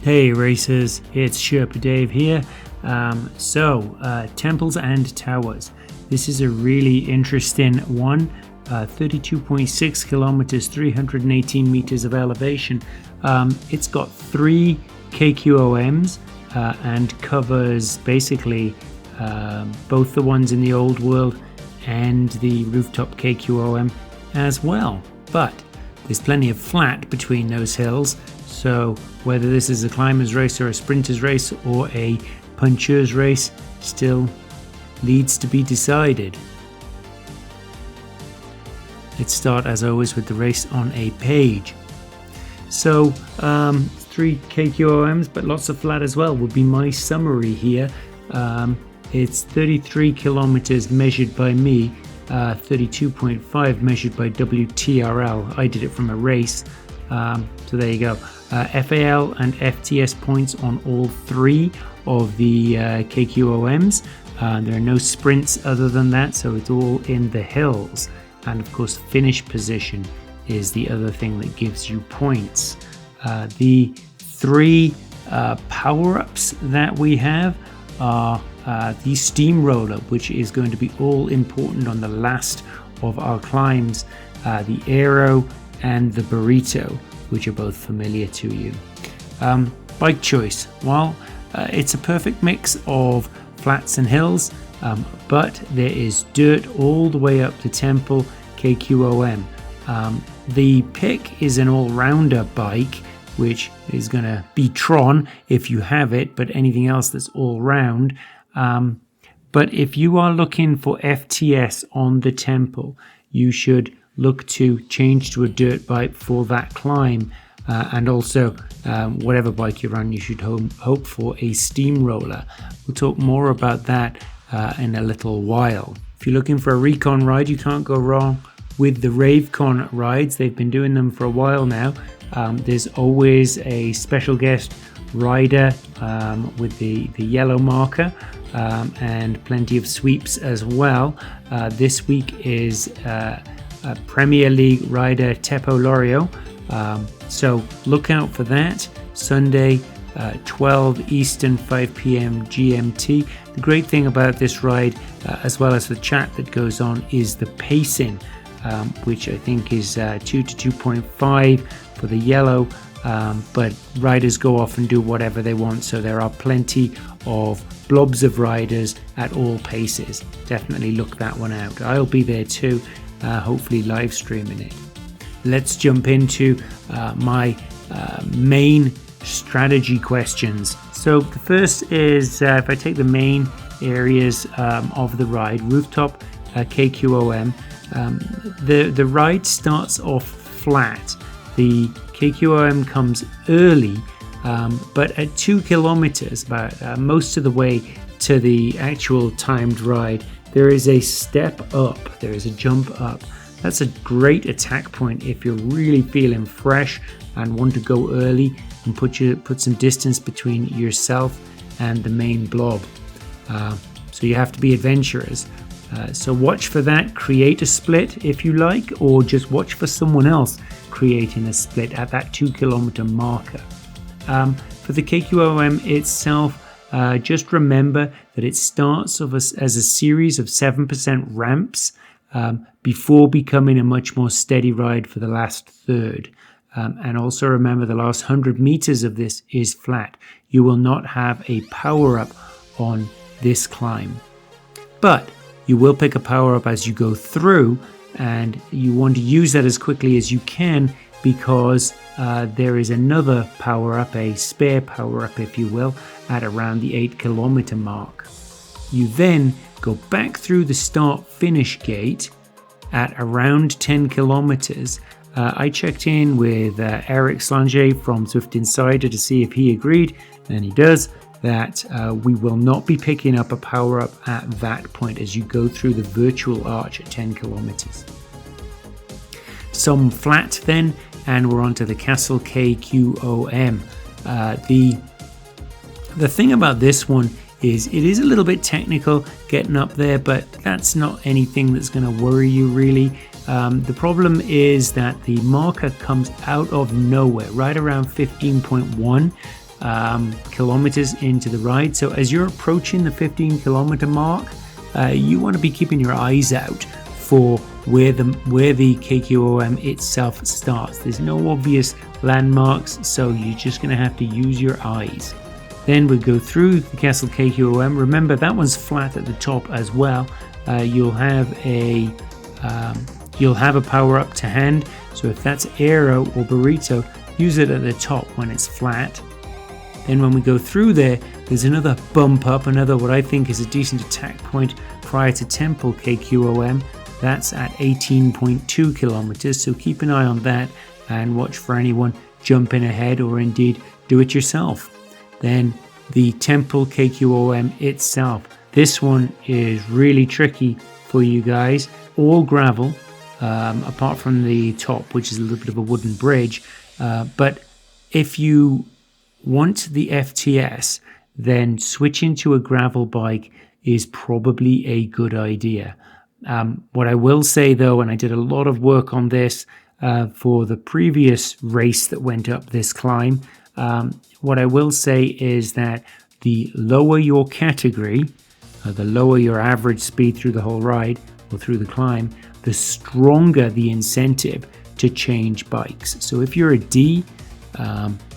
Hey racers, it's Sherpa Dave here. Temples and towers. This is a really interesting one. 32.6 kilometers, 318 meters of elevation. It's got 3 KQOMs and covers basically both the ones in the old world and the Rooftop KQOM as well. But there's plenty of flat between those hills. So whether this is a climber's race or a sprinter's race or a puncher's race still needs to be decided. Let's start as always with the race on a page. So 3 KQOMs but lots of flat as well would be my summary here. It's 33 kilometers measured by me, 32.5 measured by WTRL. I did it from a race. So there you go. FAL and FTS points on all 3 of the KQOMs. There are no sprints other than that, so it's all in the hills. And of course, finish position is the other thing that gives you points. The 3 power-ups that we have are the steamroller, which is going to be all important on the last of our climbs, the aero and the burrito, which are both familiar to you. Bike choice. Well, it's a perfect mix of flats and hills, but there is dirt all the way up to Temple KQOM. The pick is an all-rounder bike, which is going to be Tron if you have it, but anything else that's all-round. But if you are looking for FTS on the Temple, you should look to change to a dirt bike for that climb, and also whatever bike you're on, you should hope for a steamroller. We'll talk more about that in a little while. If you're looking for a recon ride, you can't go wrong with the Ravecon rides. They've been doing them for a while now. There's always a special guest rider with the yellow marker, and plenty of sweeps as well. This week is Premier League rider Teppo Lorio, so look out for that. Sunday 12 Eastern, 5 p.m. GMT. The great thing about this ride, as well as the chat that goes on, is the pacing, which I think is 2 to 2.5 for the yellow, but riders go off and do whatever they want, so there are plenty of blobs of riders at all paces. Definitely look that one out. I'll be there too, hopefully live streaming it. Let's jump into my main strategy questions. So the first is, if I take the main areas of the ride, Rooftop KQOM, the ride starts off flat. The KQOM comes early, but at 2 kilometers, about most of the way to the actual timed ride, there is a step up, there is a jump up. That's a great attack point if you're really feeling fresh and want to go early and put some distance between yourself and the main blob. So you have to be adventurous. So watch for that. Create a split if you like, or just watch for someone else creating a split at that 2 kilometer marker. For the KQOM itself, just remember that it starts as a series of 7% ramps before becoming a much more steady ride for the last third. And also remember, the last 100 meters of this is flat. You will not have a power up on this climb, but you will pick a power up as you go through, and you want to use that as quickly as you can, because there is another power up, a spare power up if you will, at around the 8 kilometer mark. You then go back through the start finish gate at around 10 kilometers. I checked in with Eric Slanger from Zwift Insider to see if he agreed, and he does, that we will not be picking up a power up at that point as you go through the virtual arch at 10 kilometers. Some flat then, and we're on to the Castle KQOM. The thing about this one is it is a little bit technical getting up there, but that's not anything that's going to worry you really. The problem is that the marker comes out of nowhere, right around 15.1. kilometers into the ride. So as you're approaching the 15-kilometer mark, you want to be keeping your eyes out for where the KQOM itself starts. There's no obvious landmarks, so you're just going to have to use your eyes. Then we go through the Castle KQOM. Remember, that one's flat at the top as well. You'll have a power up to hand. So if that's Aero or Burrito, use it at the top when it's flat. Then when we go through there, there's another bump up, another what I think is a decent attack point prior to Temple KQOM. That's at 18.2 kilometers. So keep an eye on that and watch for anyone jumping ahead, or indeed do it yourself. Then the Temple KQOM itself. This one is really tricky for you guys. All gravel, apart from the top, which is a little bit of a wooden bridge. But if you want the FTS, then switching to a gravel bike is probably a good idea. What I will say though, and I did a lot of work on this for the previous race that went up this climb, what I will say is that the lower your category, the lower your average speed through the whole ride or through the climb, the stronger the incentive to change bikes. So if you're a D,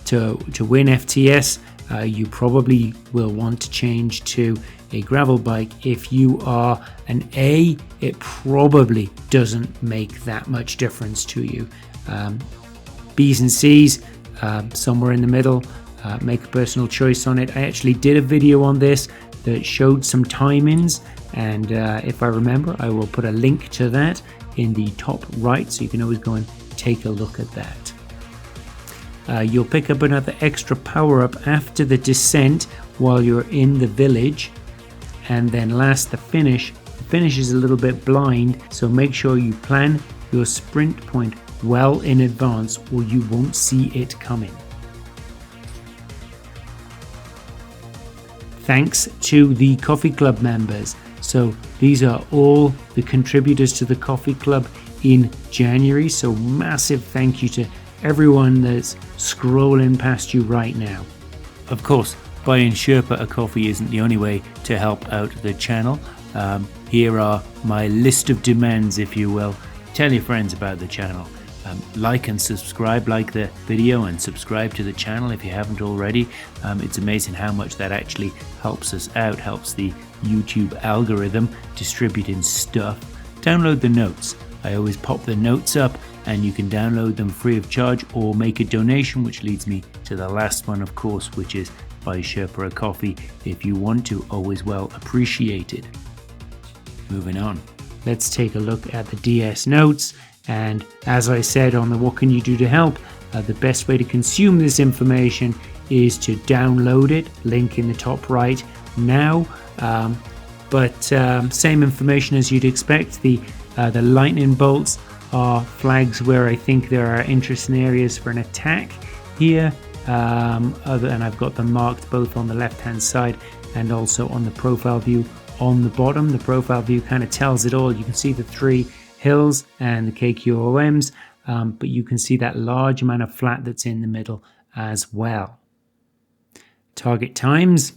to win FTS, you probably will want to change to a gravel bike. If you are an A, it probably doesn't make that much difference to you. B's and C's, somewhere in the middle, make a personal choice on it. I actually did a video on this that showed some timings, and if I remember, I will put a link to that in the top right, so you can always go and take a look at that. You'll pick up another extra power up after the descent while you're in the village, and then last, the finish. The finish is a little bit blind, so make sure you plan your sprint point well in advance or you won't see it coming. Thanks to the Coffee Club members. So these are all the contributors to the Coffee Club in January, so massive thank you to everyone that's scrolling past you right now. Of course, buying Sherpa a coffee isn't the only way to help out the channel. Here are my list of demands, if you will. Tell your friends about the channel. Like and subscribe, like the video and subscribe to the channel if you haven't already. It's amazing how much that actually helps us out, helps the YouTube algorithm distributing stuff. Download the notes. I always pop the notes up and you can download them free of charge or make a donation, which leads me to the last one, of course, which is buy Sherpa a coffee if you want to. Always well appreciated. Moving on. Let's take a look at the DS notes. And as I said on the What Can You Do to Help, the best way to consume this information is to download it, link in the top right now. Same information as you'd expect. The lightning bolts are flags where I think there are interesting areas for an attack here. And I've got them marked both on the left hand side and also on the profile view on the bottom. The profile view kind of tells it all. You can see the 3 hills and the KQOMs, but you can see that large amount of flat that's in the middle as well. Target times.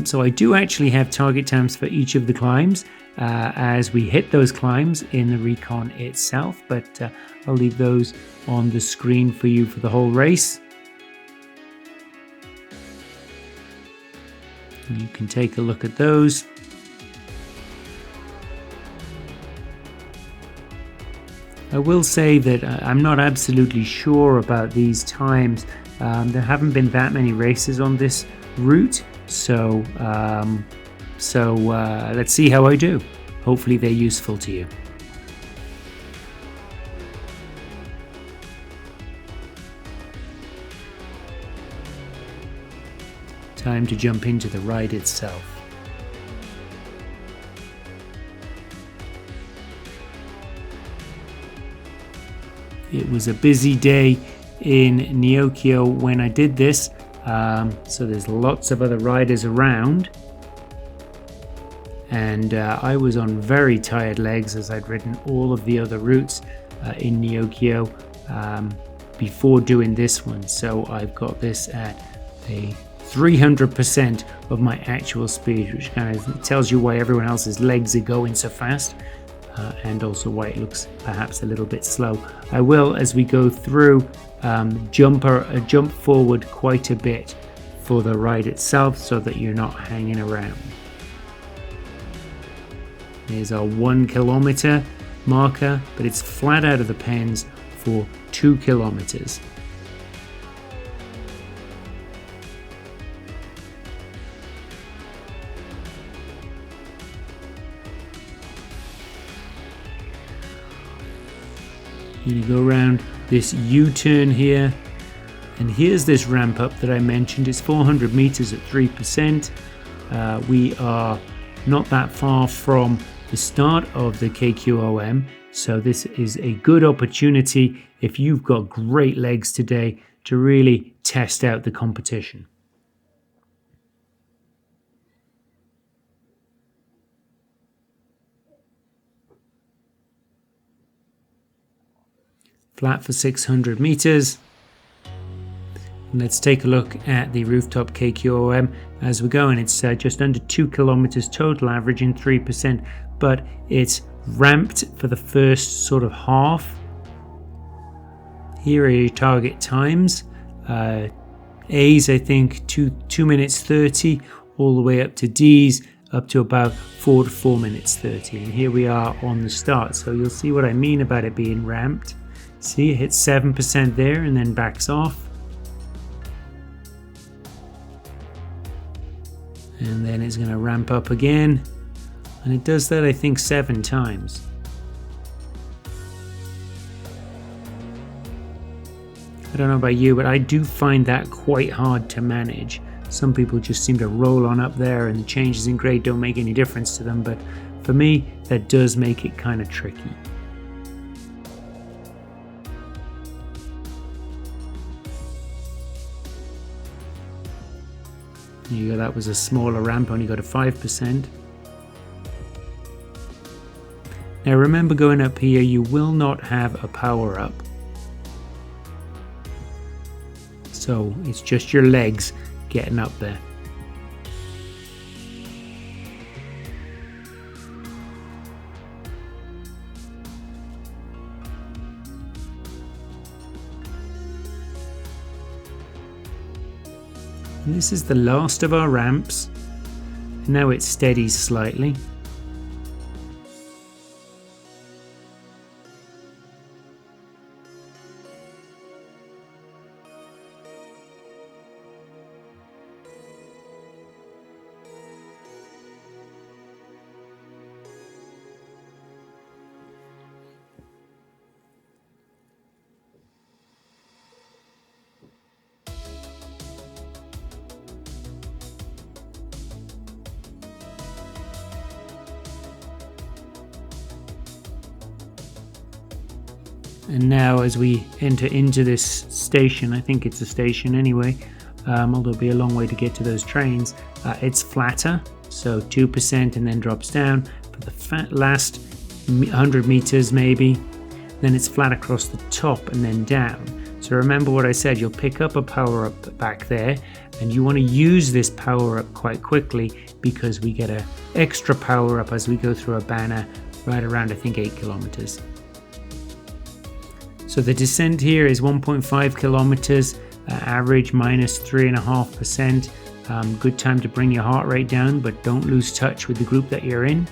So I do actually have target times for each of the climbs as we hit those climbs in the recon itself, but I'll leave those on the screen for you for the whole race. You can take a look at those. I will say that I'm not absolutely sure about these times. There haven't been that many races on this route, so let's see how I do. Hopefully they're useful to you. Time to jump into the ride itself. It was a busy day in Neokyo when I did this, so there's lots of other riders around, and I was on very tired legs as I'd ridden all of the other routes in Neokyo, before doing this one. So I've got this at a 300% of my actual speed, which kind of tells you why everyone else's legs are going so fast, and also why it looks perhaps a little bit slow. I will, as we go through, jump forward quite a bit for the ride itself so that you're not hanging around. Here's our 1 kilometer marker, but it's flat out of the pens for 2 kilometers. You go around this U-turn here, and here's this ramp up that I mentioned. It's 400 meters at 3%. We are not that far from the start of the KQOM, so this is a good opportunity if you've got great legs today to really test out the competition. Flat for 600 meters. Let's take a look at the Rooftop KQOM as we go, and it's just under 2 kilometers total, averaging 3%, but it's ramped for the first sort of half. Here are your target times. A's, I think 2 minutes 30, all the way up to D's, up to about 4 to 4 minutes 30. And here we are on the start, so you'll see what I mean about it being ramped. See, it hits 7% there and then backs off. And then it's going to ramp up again. And it does that, I think, 7 times. I don't know about you, but I do find that quite hard to manage. Some people just seem to roll on up there and the changes in grade don't make any difference to them. But for me, that does make it kind of tricky. There you go, that was a smaller ramp, only got a 5%. Now remember, going up here, you will not have a power up. So it's just your legs getting up there. And this is the last of our ramps. Now it steadies slightly. And now as we enter into this station, I think it's a station anyway, although it'll be a long way to get to those trains, it's flatter, so 2% and then drops down for the last 100 meters maybe. Then it's flat across the top and then down. So remember what I said, you'll pick up a power up back there, and you want to use this power up quite quickly because we get an extra power up as we go through a banner right around, I think, 8 kilometers. So the descent here is 1.5 kilometers, average minus 3.5%. Good time to bring your heart rate down, but don't lose touch with the group that you're in.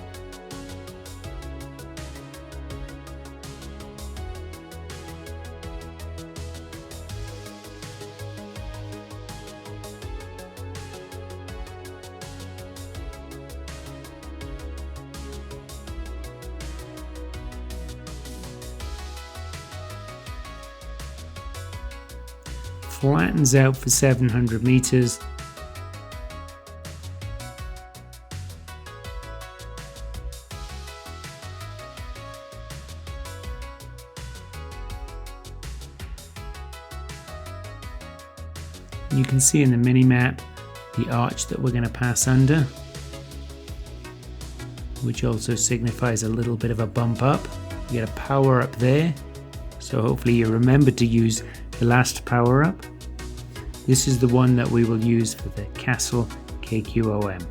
Flattens out for 700 meters. You can see in the mini map the arch that we're going to pass under, which also signifies a little bit of a bump up. You get a power up there, So hopefully you remember to use the last power up. This is the one that we will use for the Castle KQOM.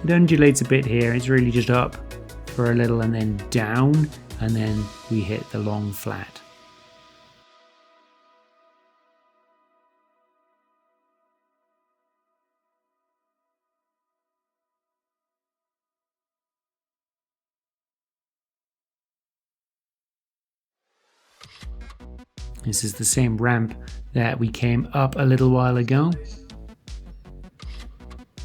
It undulates a bit here, it's really just up for a little and then down, and then we hit the long flat. This is the same ramp that we came up a little while ago.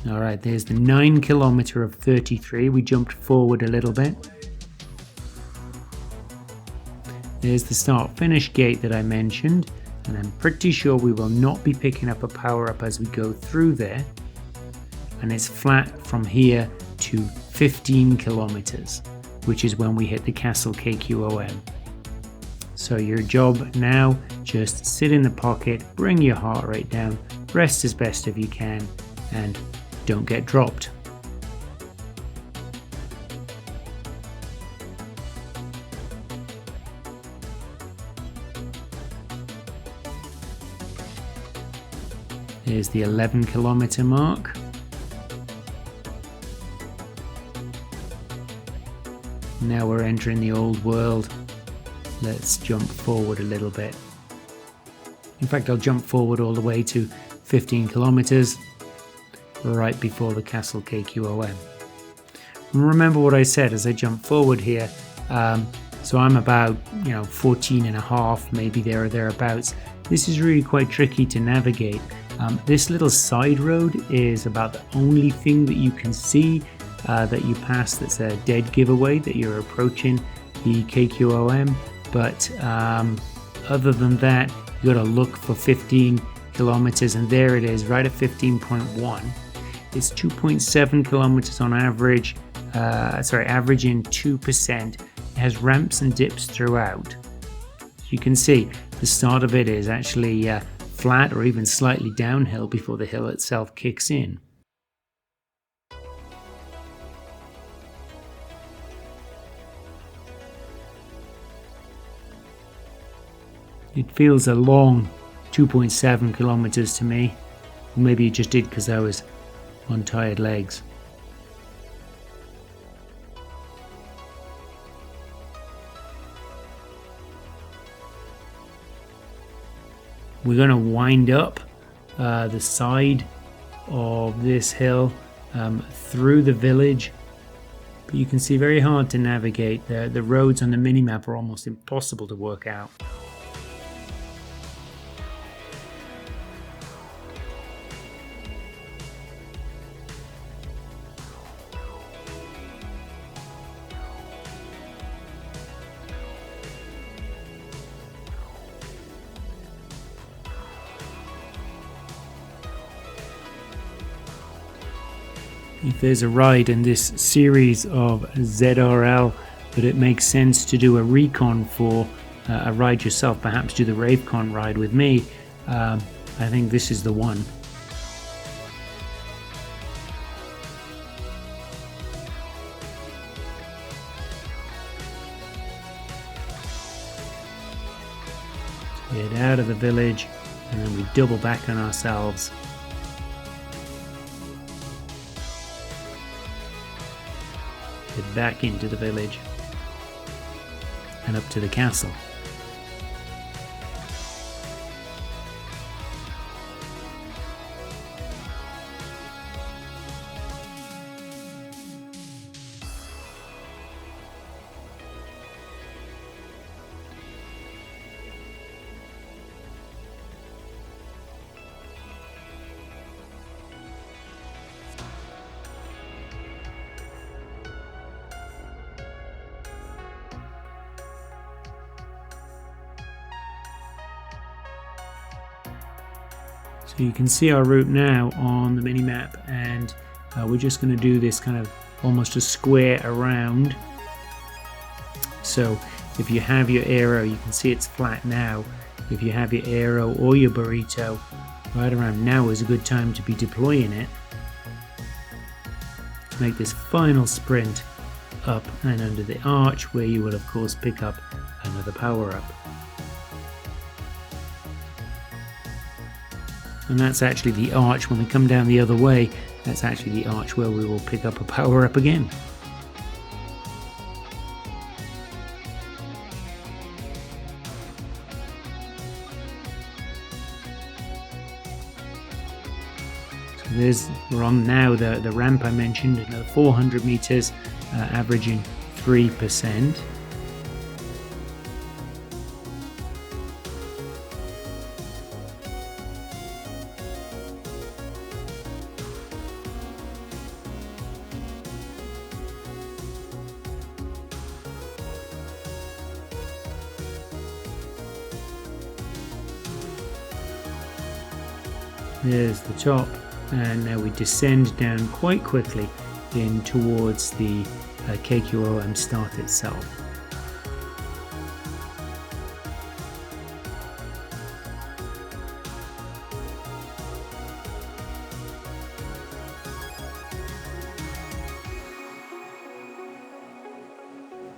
All right, there's the 9 kilometer of 33. We jumped forward a little bit. There's the start finish gate that I mentioned, and I'm pretty sure we will not be picking up a power up as we go through there. And it's flat from here to 15 kilometers, which is when we hit the Castle KQOM. So your job now, just sit in the pocket, bring your heart rate down, rest as best as you can, and don't get dropped. Here's the 11 kilometer mark. Now we're entering the old world. Let's jump forward a little bit. In fact, I'll jump forward all the way to 15 kilometers right before the Castle KQOM. And remember what I said as I jump forward here. So I'm about 14 and a half, maybe there or thereabouts. This is really quite tricky to navigate. This little side road is about the only thing that you can see that you pass that's a dead giveaway that you're approaching the KQOM. But other than that, you got to look for 15 kilometers, and there it is, right at 15.1. It's 2.7 kilometers on average, averaging 2%. It has ramps and dips throughout. You can see the start of it is actually flat or even slightly downhill before the hill itself kicks in. It feels a long 2.7 kilometers to me. Or maybe it just did because I was on tired legs. We're going to wind up the side of this hill through the village. But you can see very hard to navigate. The roads on the minimap are almost impossible to work out. If there's a ride in this series of ZRL that it makes sense to do a recon for, a ride yourself, perhaps do the RaveCon ride with me, I think this is the one. Get out of the village and then we double back on ourselves. Head back into the village and up to the castle. So you can see our route now on the minimap, and we're just going to do this kind of almost a square around. So if you have your arrow, you can see it's flat now. If you have your arrow or your burrito, right around now is a good time to be deploying it to make this final sprint up and under the arch, where you will of course pick up another power up. And that's actually the arch. When we come down the other way, that's actually the arch where we will pick up a power up again. We're on now the ramp I mentioned, another 400 meters, averaging 3%. There's the top. And now we descend down quite quickly in towards the KQOM start itself.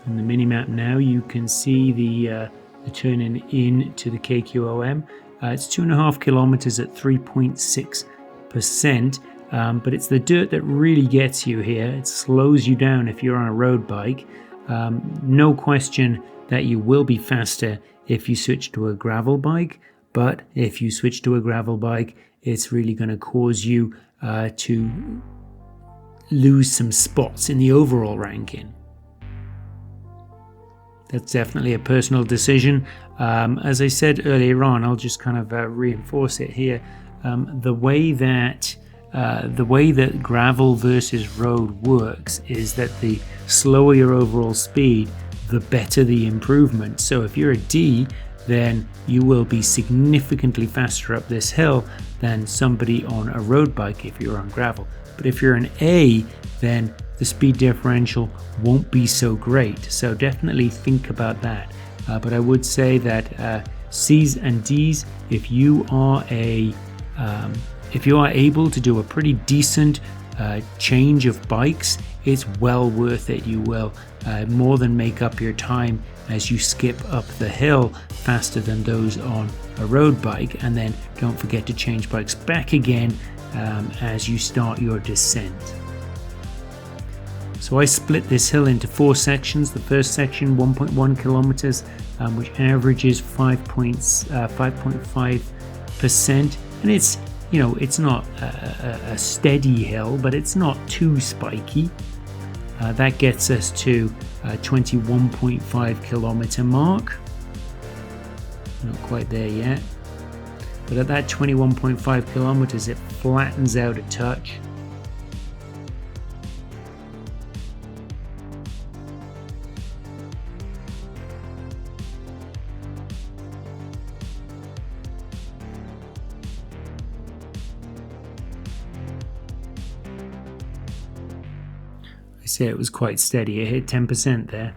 On the mini-map now you can see the turning in to the KQOM. It's 2.5 kilometers at 3.6%. But it's the dirt that really gets you here. It slows you down if you're on a road bike. No question that you will be faster if you switch to a gravel bike, but if you switch to a gravel bike, it's really going to cause you to lose some spots in the overall ranking. That's definitely a personal decision. As I said earlier on, I'll just kind of reinforce it here. The way that gravel versus road works is that the slower your overall speed, the better the improvement. So if you're a D, then you will be significantly faster up this hill than somebody on a road bike if you're on gravel. But if you're an A, then the speed differential won't be so great. So definitely think about that. But I would say that C's and D's, if you are able to do a pretty decent change of bikes, it's well worth it. You will more than make up your time as you skip up the hill faster than those on a road bike. And then don't forget to change bikes back again as you start your descent. So I split this hill into 4 sections. The first section, 1.1 kilometers, which averages 5.5%, and it's, you know, it's not a steady hill, but it's not too spiky. That gets us to 21.5 kilometer mark. Not quite there yet, but at that 21.5 kilometers, it flattens out a touch. I say it was quite steady. It hit 10% there,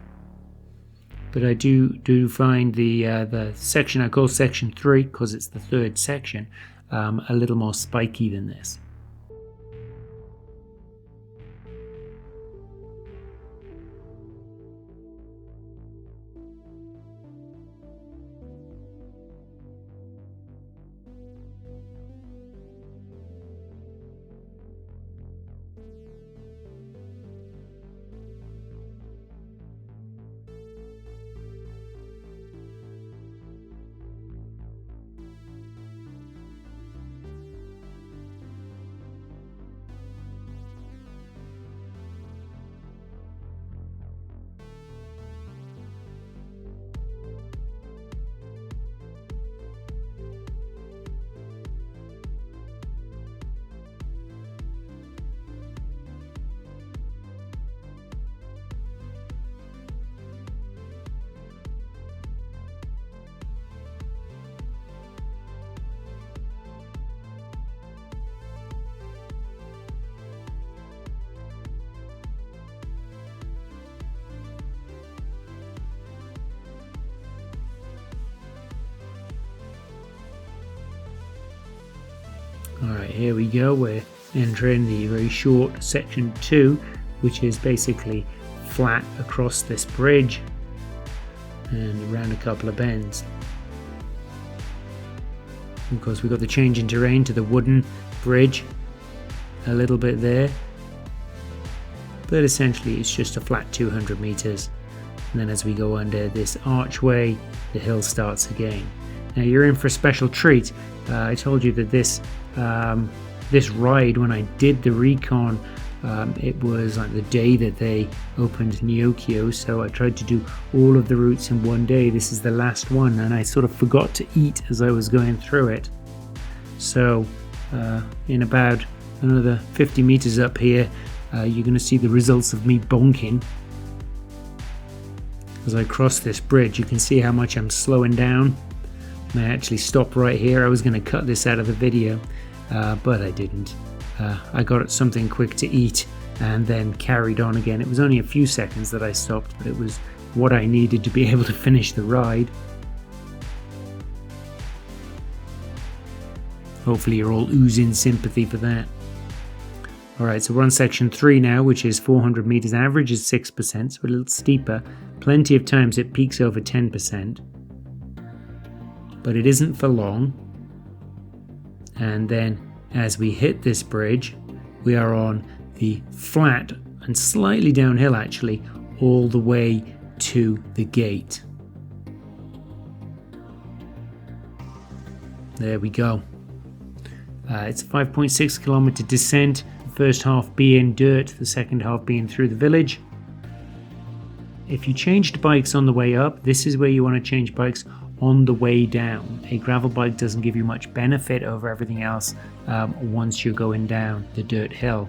but I do find the section I call section 3, because it's the third section, a little more spiky than this. Alright, here we go. We're entering the very short section 2, which is basically flat across this bridge and around a couple of bends. Of course, we've got the change in terrain to the wooden bridge a little bit there, but essentially it's just a flat 200 meters. And then as we go under this archway, the hill starts again. Now you're in for a special treat. I told you that this ride, when I did the recon, it was like the day that they opened Neokyo, so I tried to do all of the routes in one day. This is the last one, and I sort of forgot to eat as I was going through it. So in about another 50 meters up here, you're going to see the results of me bonking. As I cross this bridge, you can see how much I'm slowing down. I actually stopped right here. I was going to cut this out of the video, but I didn't. I got something quick to eat and then carried on again. It was only a few seconds that I stopped, but it was what I needed to be able to finish the ride. Hopefully you're all oozing sympathy for that. Alright, so we're on section 3 now, which is 400 meters. Average is 6%, so a little steeper. Plenty of times it peaks over 10%. But it isn't for long. And then as we hit this bridge, we are on the flat and slightly downhill actually, all the way to the gate. There we go. It's a 5.6 kilometer descent. The first half being dirt, the second half being through the village. If you changed bikes on the way up, this is where you want to change bikes on the way down. A gravel bike doesn't give you much benefit over everything else once you're going down the dirt hill.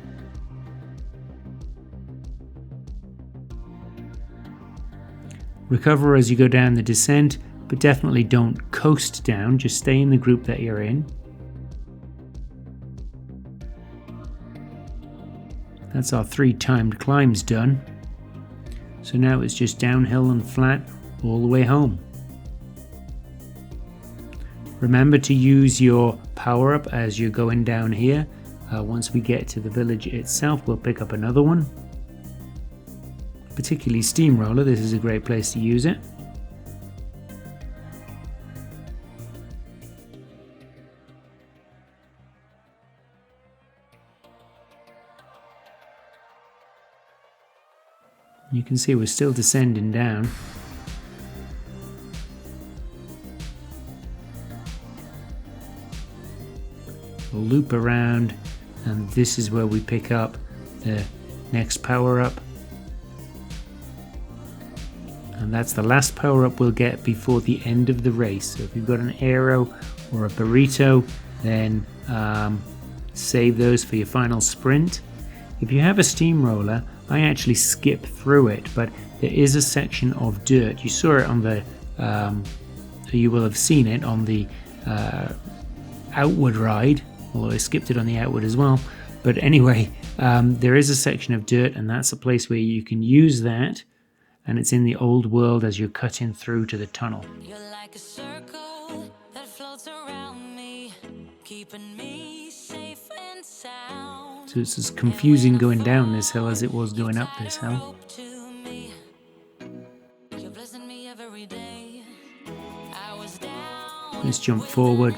Recover as you go down the descent, but definitely don't coast down, just stay in the group that you're in. That's our 3 timed climbs done. So now it's just downhill and flat all the way home. Remember to use your power up as you're going down here. Once we get to the village itself, we'll pick up another one. Particularly Steamroller, this is a great place to use it. You can see we're still descending down. We'll loop around, and this is where we pick up the next power up. And that's the last power up we'll get before the end of the race. So if you've got an aero or a burrito, then save those for your final sprint. If you have a steamroller, I actually skip through it, but there is a section of dirt. You saw it on the, you will have seen it on the outward ride, although I skipped it on the outward as well. But anyway, there is a section of dirt, and that's a place where you can use that, and it's in the old world as you're cutting through to the tunnel. You're like a circle that floats around me, keeping me safe and sound. So it's as confusing going down this hill as it was going up this hill. Let's jump forward.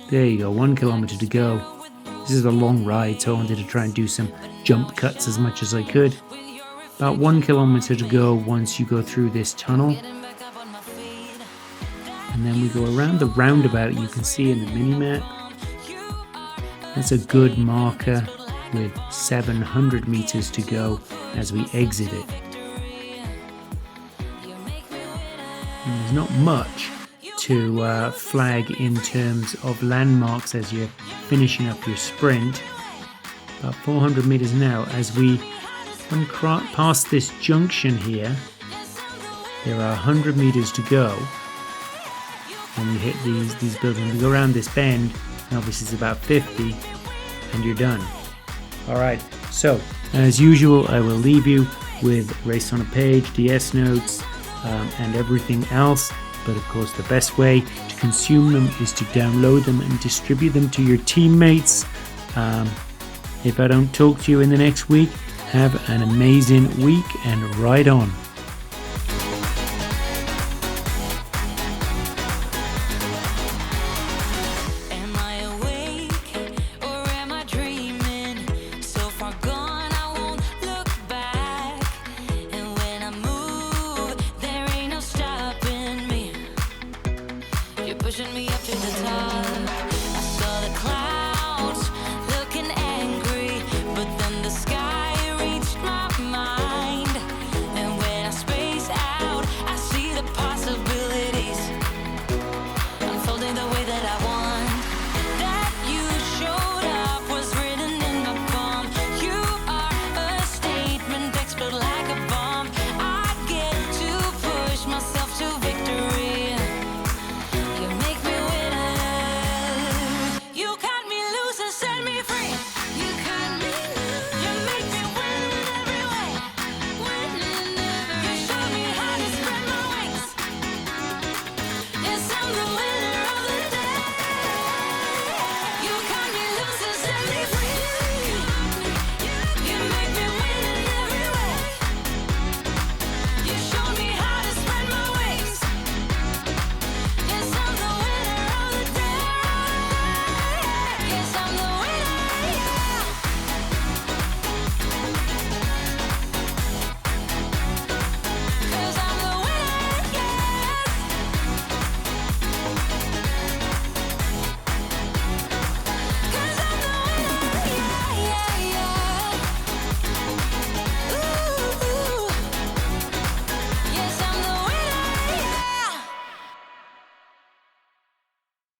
There you go, 1 kilometer to go. This is a long ride, so I wanted to try and do some jump cuts as much as I could. About 1 kilometer to go once you go through this tunnel. And then we go around the roundabout you can see in the mini-map. That's a good marker with 700 meters to go as we exit it. And there's not much to flag in terms of landmarks as you're finishing up your sprint. About 400 meters now. As we past this junction here, there are 100 meters to go when we hit these buildings. We go around this bend, and obviously it's about 50, and you're done. Alright, so as usual, I will leave you with Race on a Page, DS notes, and everything else. But of course, the best way to consume them is to download them and distribute them to your teammates. If I don't talk to you in the next week, Have an amazing week and ride on. Pushing me up to the top.